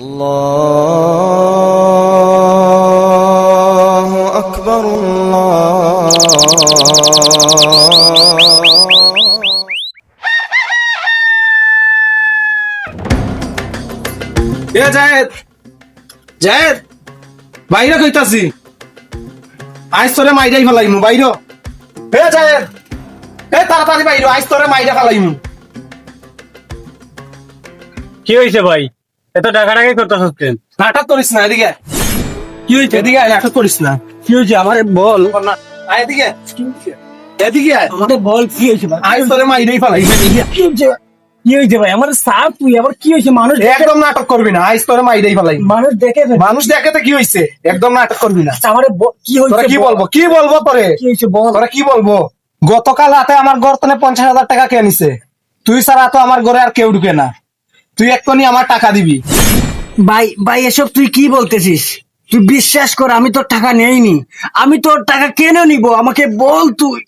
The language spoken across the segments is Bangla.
আল্লাহু আকবার জায়েদ জায়েদ বাইরে কইতাছি আইস তোরে মাইরাই ফেলাইমু বাইরে জায়েদ তাড়াতাড়ি বাইরে আইস তোরে মাইরা ফেলাইমু। কি হয়েছে ভাই, এত টাকাটাকে করতেছ কেন? নাটক করিস না, এদিকে কি হয়েছে? এদিকে আয়, নাটক করিস না। কি হয়েছে আমার বল। আয় এদিকে, এদিকে আয়। আমাকে বল কি হয়েছে ভাই? আইস তোরে মাইরাই ফেলাইমু। কি হয়েছে? কি হয়েছে ভাই? আমার সাপ তুই আবার কি হয়েছে? মানুষ একদম নাটক করবি না, আইস তোরে মাইরাই ফেলাইমু। মানুষ দেখে মানুষ দেখে তো কি হয়েছে, একদম নাটক করবি না। আমার কি হয়েছে? তোরা কি বলবো, কি বলবো তোরে? কি হয়েছে বল। তোরা কি বলবো? গতকাল রাতে আমার গর্তনে 50,000 টাকা কে নিছে? তুই ছাড়া তো আমার ঘরে আর কেউ ঢুকে না। তুই এক্ষুনি আমার টাকা দিবি। ভাই ভাই এসব তুই কি বলতেছিস? তুই বিশ্বাস কর, আমি তোর টাকা নেইনি। আমি তোর টাকা কেন নিব? আমাকে বল তুই।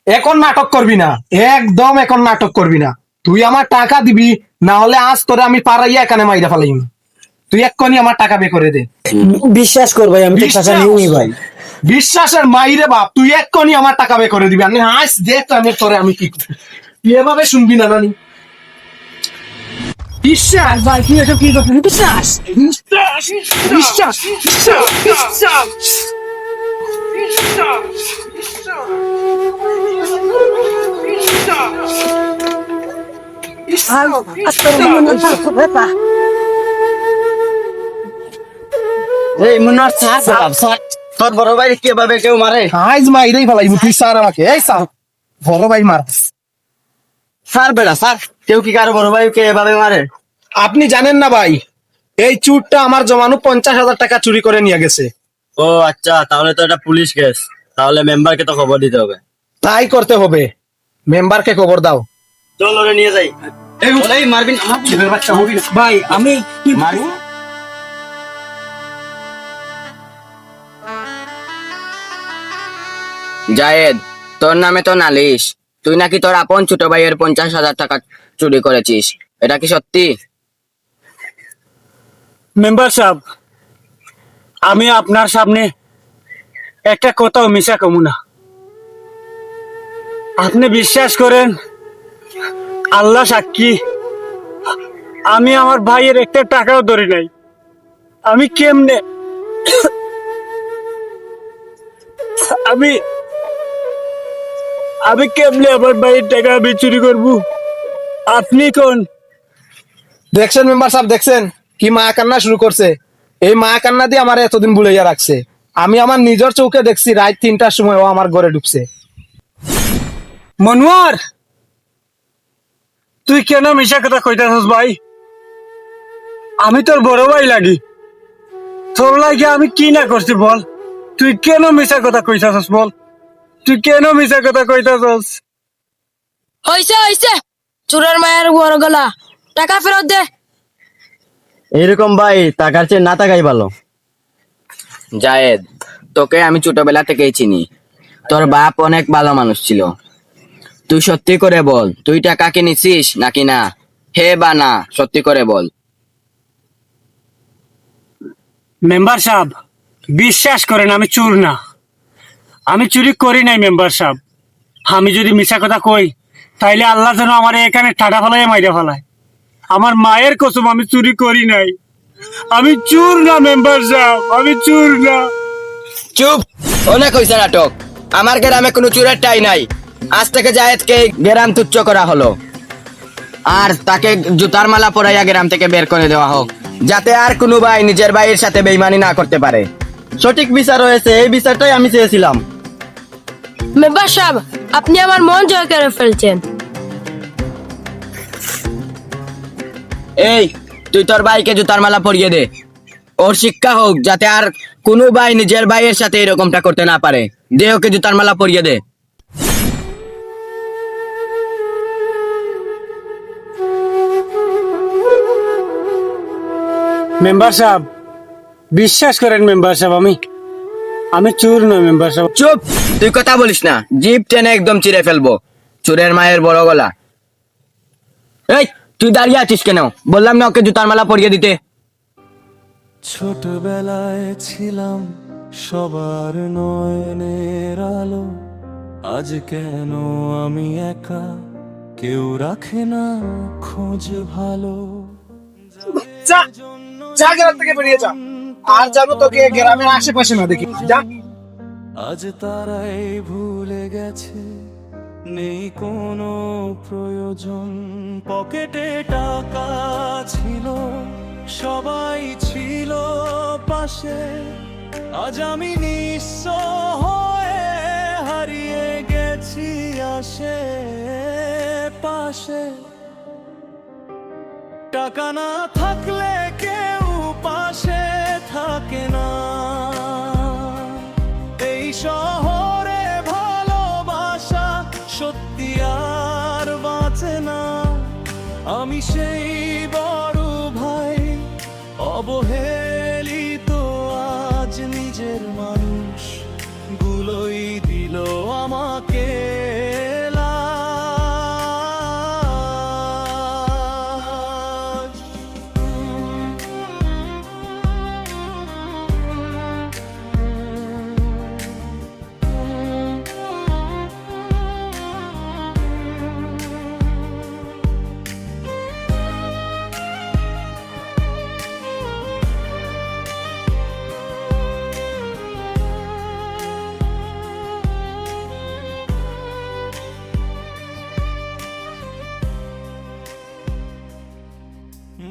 এখন নাটক করবি না, একদম এখন নাটক করবি না। তুই আমার টাকা দিবি, না হলে আজ তোরে আমি পাড়াইয়া এখানে মাইরা ফেলাইম। তুই এক্ষুনি আমার টাকা বে করে দে। বিশ্বাস কর ভাই, আমি তোর টাকা নেইনি ভাই। বিশ্বাসের মাইরে বাপ, তুই এক্ষুনি আমার টাকা বে করে দিবি। আমি আজ দেখ আমি তোরে আমি কি করি। তুই এভাবে শুনবি না নানি। বিশ্বাস ভাই তুই এসব কি করছিস? বিশ্বাস বিশ্বাস বিশ্বাস বিশ্বাস বিশ্বাস এই মুন্নার তোর বড় ভাই কিভাবে কেউ মারে? আজ মাইরেই ফেলাইবো। তুই স্যার আমাকে, এই স্যার বড় ভাই মার। স্যার বেড়া স্যার, কেউ কি কারো বড় ভাইকে এভাবে মারে? আপনি জানেন না ভাই, এই চুরটা আমার জমানো 50,000 টাকা চুরি করে নিয়ে গেছে। ও আচ্ছা, তাহলে তো এটা পুলিশ কেস। তাহলে মেম্বারকে তো খবর দিতে হবে। তাই করতে হবে, মেম্বারকে খবর দাও। চল ওরে নিয়ে যাই। এই মারবি না, ছেলের বাচ্চা হবি না। ভাই আমি কি মারবো? জায়েদ, তোর নামে তো নালিশ। তুই নাকি তোর আপন ছোট ভাইয়ের 50,000 টাকা চুরি করেছিস, এটা কি সত্যি? মেম্বার সাহেব, আমি আপনার সামনে একটা কথাও মিশা কমু না। আপনি বিশ্বাস করেন, আল্লাহ সাক্ষী, আমি আমার ভাইয়ের একটা টাকাও ধরি নাই। আমি কেমনে আমি আমি কেমনে আমার ভাইয়ের টাকা আমি চুরি করবো? আপনি কোন? দেখছেন মেম্বার সাহেব, দেখছেন কি মা কান্না শুরু করছে? এই মা কান্না দিয়ে আমার এতদিন বুলাইয়া রাখছে। আমি আমার নিজের চোখে দেখছি, রাত 3টার সময় ও আমার ঘরে ঢুকছে। মনোয়ার, তুই কেন মিশা কথা কইতাছস ভাই? আমি তোর বড় ভাই লাগি। তোর লাগে আমি কি না করছি বল? তুই কেন মিশা কথা কইতাছস বল? তুই কেন মিশা কথা কইতাছস? হইছে হইছে, চোরের মায়ের বড় গলা, টাকা ফেরত দে। এরকম ভাই টাকার চেয়ে না টাকাই ভালো। জায়েদ, তোকে আমি ছোটবেলা থেকেই চিনি। তোর বাপ অনেক ভালো মানুষ ছিল। তুই সত্যি করে বল, তুই টাকা কি নিছিস নাকি না? হে বা না, সত্যি করে বল। মেম্বার সাহেব, বিশ্বাস করেন আমি চোর না। আমি চুরি করি নাই মেম্বার সাহেব। আমি যদি মিশা কথা কই, তাইলে আল্লাহ যেন আমার এখানে ঠাডা ফেলায় মাইরা ফেলায়। আমার মায়ের কসম, আমি চুরি করি নাই। আমি চোর না মেম্বার সাহেব, আমি চোর না। চুপ, অনেক হয়েছে নাটক। আমার গ্রামে কোনো চুরের ঠাঁই নাই। আজ থেকে জায়েদকে গ্রাম তুচ্ছ করা হলো, আর তাকে জুতার মালা পরাইয়া গ্রাম থেকে বের করে দেওয়া হোক, যাতে আর কোনো ভাই নিজের ভাইয়ের সাথে বেইমানি না করতে পারে। সঠিক বিচার হয়েছে, এই বিচারটাই আমি চেয়েছিলাম। মেম্বার সাহেব, আপনি আমার মন জয় করে ফেলছেন। এই, তুই তোর ভাইকে জুতার মালা পরিয়ে দে। ওর শিক্ষা হোক, যাতে আর কোনো ভাই নিজের ভাইয়ের সাথে এরকমটা করতে না পারে। দে ওকে জুতার মালা পরিয়ে দে। মেম্বার সাহেব, বিশ্বাস করেন মেম্বার সাহেব, আমি চোর নয় মেম্বার সাহেব। চুপ, তুই কথা বলিস না, জিভ টেনে একদম চিরে ফেলবো। চোরের মায়ের বড় গলা। এই, তুই দাঁড়িয়ে আছিস কেন? বললাম না ওকে জুতার মালা পরিয়ে দিতে। ছোটবেলায় ছিলাম সবার নয়নের আলো, আজ কেন আমি একা, কেউ রাখে না খোঁজ ভালো। যা যা গ্রাম থেকে বেরিয়ে যা, আর জানো তোকে গ্রামের আশেপাশে না দেখি, যা। আজ তারাই ভুলে গেছে নেই কোনো প্রয়োজন, পকেটে টাকা ছিল, সবাই ছিল পাশে, আজ আমি নিঃস্ব হয়ে হারিয়ে গেছি আশে পাশে। টাকা না থাকলে কেউ পাশে থাকে না, এই শহরে ভালোবাসা সত্যি আর বাঁচে না। আমি সেই বড় ভাই অবহেলিত, আজ নিজের মানুষ গুলোই দিল আমাকে লাজ।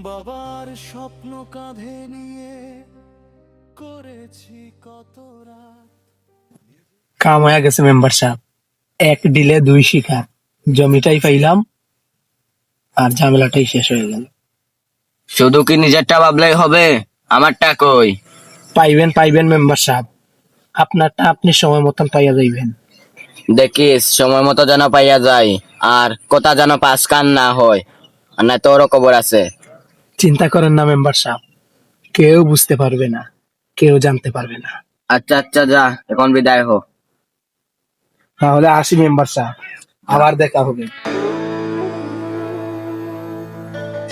বাবার স্বপ্ন কাঁধে নিয়ে করেছি কত রাত। কাম হয়ে গেছে মেম্বার সাহেব, এক ডিলে দুই শিকার, জমিটাই পাইলাম আর ঝামেলাটাই শেষ হয়ে গেল। শুধু কি নিজেরটা ভাবলেই হবে? আমারটা কই? পাইবেন পাইবেন মেম্বার সাহেব, আপনারটা আপনি সময় মতন পাইয়া যাইবেন। দেখিস সময় মতো যেন পাইয়া যায়, আর কথা যেন পাস কান না হয়, আর না তোরও খবর আছে। চিন্তা করেন না মেম্বার সাহেব, কেউ বুঝতে পারবে না, কেউ জানতে পারবে না। আচ্ছা আচ্ছা, যা এখন বিদায় হো। তাহলে আসি মেম্বার সাহেব, আবার দেখা হবে।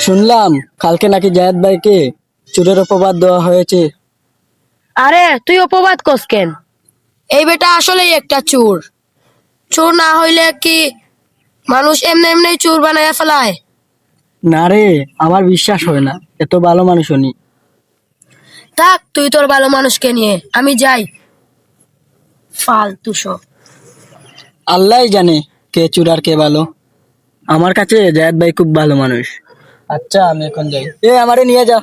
শুনলাম কালকে নাকি জায়েদ ভাইকে চোরের অপবাদ দেওয়া হয়েছে। আরে তুই অপবাদ কস কেন? এই বেটা আসলেই একটা চোর। চোর না হইলে কি মানুষ এমনি এমনি চোর বানাইয়া ফেলায়? না রে, আমার বিশ্বাস হয় না, এত ভালো মানুষ উনি। থাক তুই তোর ভালো মানুষকে নিয়ে, আমি যাই। ফালতু সব। আল্লাহই জানে কে চোর আর কে ভালো। আমার কাছে জায়েদ ভাই খুব ভালো মানুষ। আচ্ছা আমি এখন যাই, আমারে নিয়ে যা।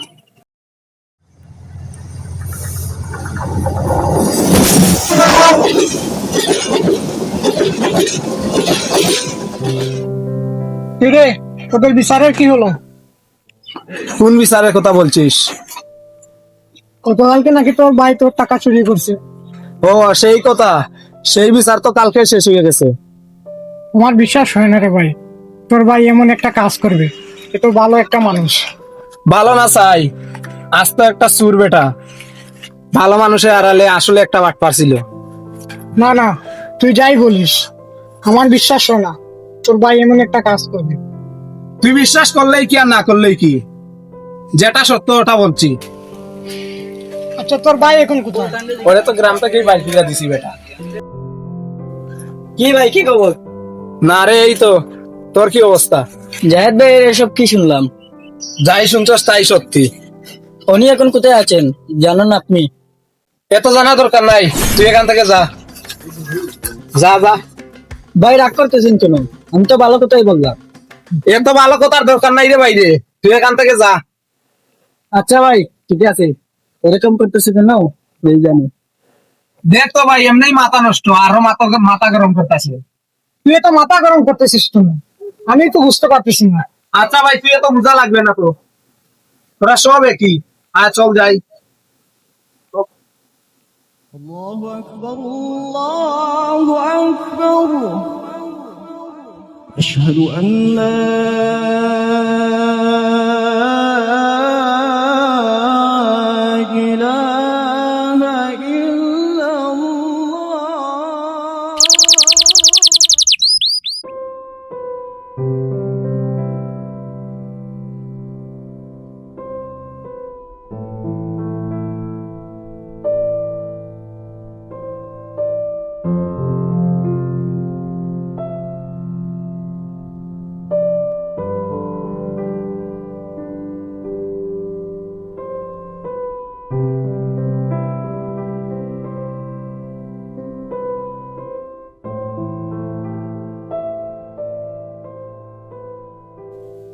রে তোদের বিচারের কি হলো? কোন বিচারের কথা বলছিস? গতকালকে নাকি তোর ভাই তোর টাকা চুরি করছে। ও সেই কথা, সেই বিচার তো কালকে শেষ হয়ে গেছে। আমার বিশ্বাস হয় না রে ভাই, তোর ভাই এমন একটা কাজ করবে। এ তো ভালো একটা মানুষ। ভালো না চাই, আজ তো একটা চুর বেটা, ভালো মানুষের আড়ালে আসলে একটা বাটপার ছিল। না না, তুই যাই বলিস, আমার বিশ্বাস হয় না তোর ভাই এমন একটা কাজ করবে। তুই বিশ্বাস করলেই কি আর না করলেই কি, যেটা সত্য ওটা বলছি। আচ্ছা তোর ভাই এখন কোথায়? ওরে তো গ্রাম থেকেই বাইর করে দিছি বেটা। কি ভাই কি খবর? না রে, এই তো, তোর কি অবস্থা? জায়েদ ভাই এসব কি শুনলাম? যাই শুনছস তাই সত্যি। উনি এখন কোথায় আছেন জানেন আপনি? এত জানা দরকার নাই, তুই এখান থেকে যা যা যা। ভাই রাগ করতেছেন কেন? আমি তো ভালো কথাই বললাম। এত ভালো কথার দরকার নাই রে বাইরে, তুই এখান থেকে যা। আচ্ছা ভাই ঠিক আছে, এরকম করতেছে কেন এই জানি। দেখ তো ভাই, এমনি মাথা নষ্ট, আরো মাথা মাথা গরম করতেছে। তুই এত মাথা গরম করতেছিস তুমি, আমি তো বুঝতে পারতেছি না। আচ্ছা ভাই, তুই এত বোঝা লাগবে না তো, তোরা সব একই। আয় চল যাই। الله أكبر الله أكبر أشهد أن لا إله إلا الله.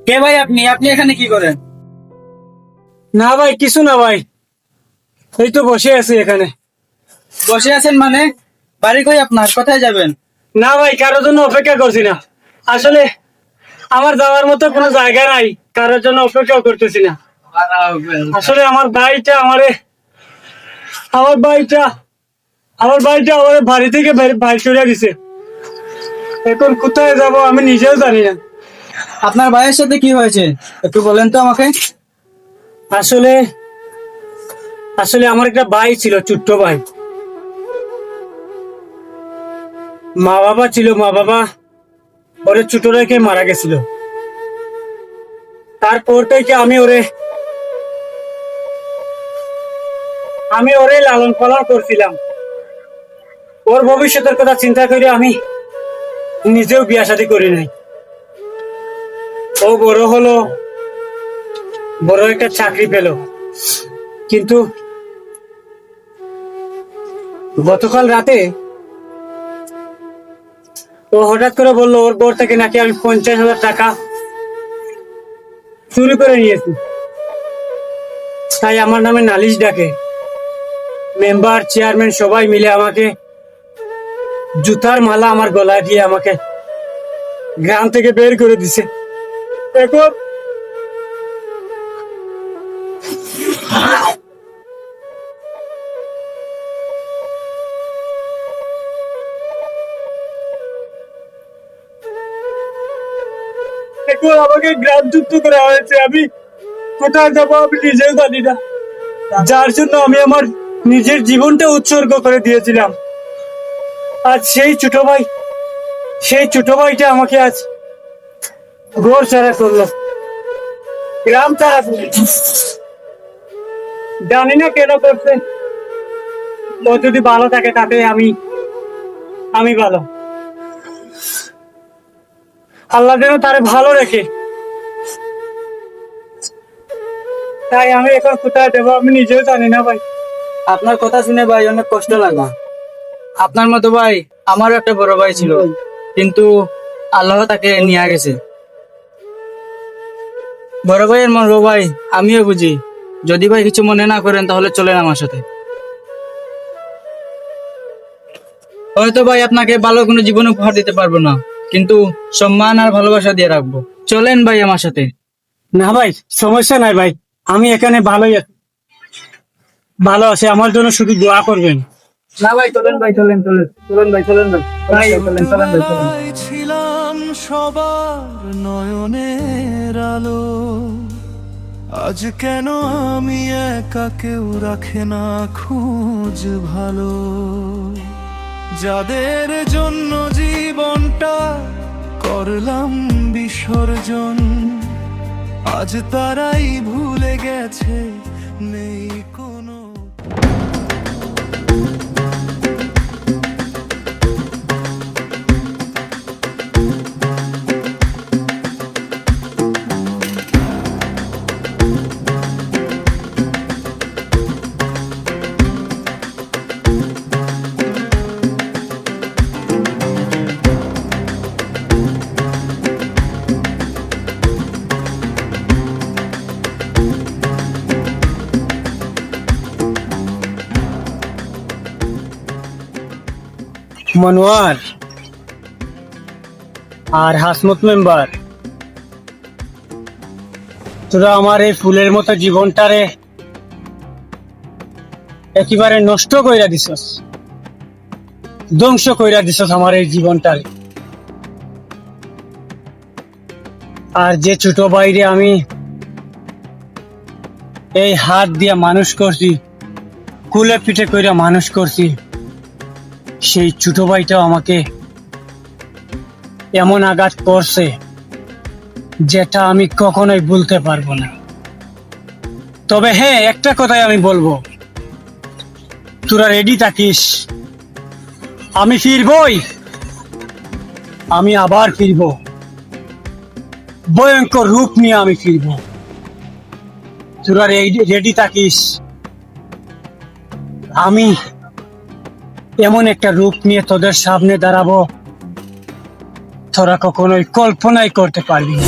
কে ভাই আপনি আপনি এখানে কি করেন? না ভাই, কিছু না ভাই, এই তো বসে আছি এখানে। বসে আছেন মানে? বাড়ি কই আপনার? কোথায় যাবেন? না ভাই, কারোর জন্য অপেক্ষা করছি না। আসলে আমার যাওয়ার মতো কোনো জায়গা নাই, কারোর জন্য অপেক্ষা করতেছি না। আসলে আমার ভাইটা আমার ভাইটা বাড়ি থেকে বাইর করে দিছে। এখন কোথায় যাব আমি নিজেও জানি না। আপনার ভাইয়ের সাথে কি হয়েছে একটু বলেন তো আমাকে। আসলে আসলে আমার একটা ভাই ছিল, ছোট্ট ভাই। মা বাবা ছিল, মা বাবা ওরে ছোট রেখে মারা গেছিল। তারপর থেকে আমি ওরে লালন পালন করছিলাম। ওর ভবিষ্যতের কথা চিন্তা করে আমি নিজেও বিয়ে শাদী করি নাই। ও বড় হলো, বড় একটা চাকরি পেল, কিন্তু গতকাল রাতে ও হঠাৎ করে বললো ওর বোর থেকে নাকি আমি 50,000 টাকা চুরি করে নিয়েছি। তাই আমার নামে নালিশ ডাকে। মেম্বার, চেয়ারম্যান সবাই মিলে আমাকে জুতার মালা আমার গলায় দিয়ে আমাকে গ্রাম থেকে বের করে দিছে। এখন আমাকে গ্রামচ্যুত করা হয়েছে। আমি কোথায় যাবো আমি নিজেও জানি না, যার জন্য আমি আমার নিজের জীবনটা উৎসর্গ করে দিয়েছিলাম। আজ সেই ছোট ভাইটা আমাকে আজ ঘর ছাড়া করলো, গ্রাম ছাড়া করলো। জানি না কেন করছে। ও যদি ভালো থাকে তাতে আমি ভালো। আল্লাহ যেন তারে ভালো রেখে। তাই আমি এখন কোথায় দেবো আমি নিজেও জানি না ভাই। আপনার কথা শুনে ভাই অনেক কষ্ট লাগলো। আপনার মতো ভাই আমারও একটা বড় ভাই ছিল, কিন্তু আল্লাহ তাকে নিয়ে গেছে। বড় ভাইয়ের মন ভাই আমিও বুঝি। যদি ভাই কিছু মনে না করেন তাহলে চলেন আমার সাথে। হয়তো ভাই আপনাকে ভালো কোনো জীবন উপহার দিতে পারবো না, কিন্তু সম্মান আর ভালোবাসা দিয়ে রাখবো। চলেন ভাই আমার সাথে। না ভাই, সমস্যা নাই ভাই, আমি এখানে ভালো আছে। আমার জন্য শুধু দোয়া করবেন। না ভাই চলেন ভাই, চলেন চলেন চলেন ভাই, চলেন ভাই ভাই, চলেন চলেন ভাই চলেন। ছোটবেলায় ছিলাম সবার নয়নের আলো, আজ কেন আমি একা, কেউ রাখে না খোঁজ ভালো। যাদের জন্য জীবনটা করলাম বিসর্জন, আজ তারাই ভুলে গেছে নেই কোনো। মনোয়ার আর হাসমত মেম্বার, তোরা আমার এই ফুলের মতো জীবনটারে একেবারে নষ্ট কইরা দিছস, ধ্বংস কইরা দিছস আমার এই জীবনটারে। আর যে ছোট ভাইরে আমি এই হাত দিয়া মানুষ করছি, কুলে পিঠে কইরা মানুষ করছি, সেই ছোট ভাইটাও আমাকে এমন আঘাত করছে যেটা আমি কখনোই ভুলতে পারবো না। তবে হ্যাঁ, একটা কথাই আমি বলবো, তোরা রেডি থাকিস, আমি ফিরবই, আমি আবার ফিরব, ভয়ঙ্কর রূপ নিয়ে আমি ফিরব। তোরা রেডি থাকিস, আমি এমন একটা রূপ নিয়ে তোদের সামনে দাঁড়াবো তোরা কখনোই কল্পনাই করতে পারবি না।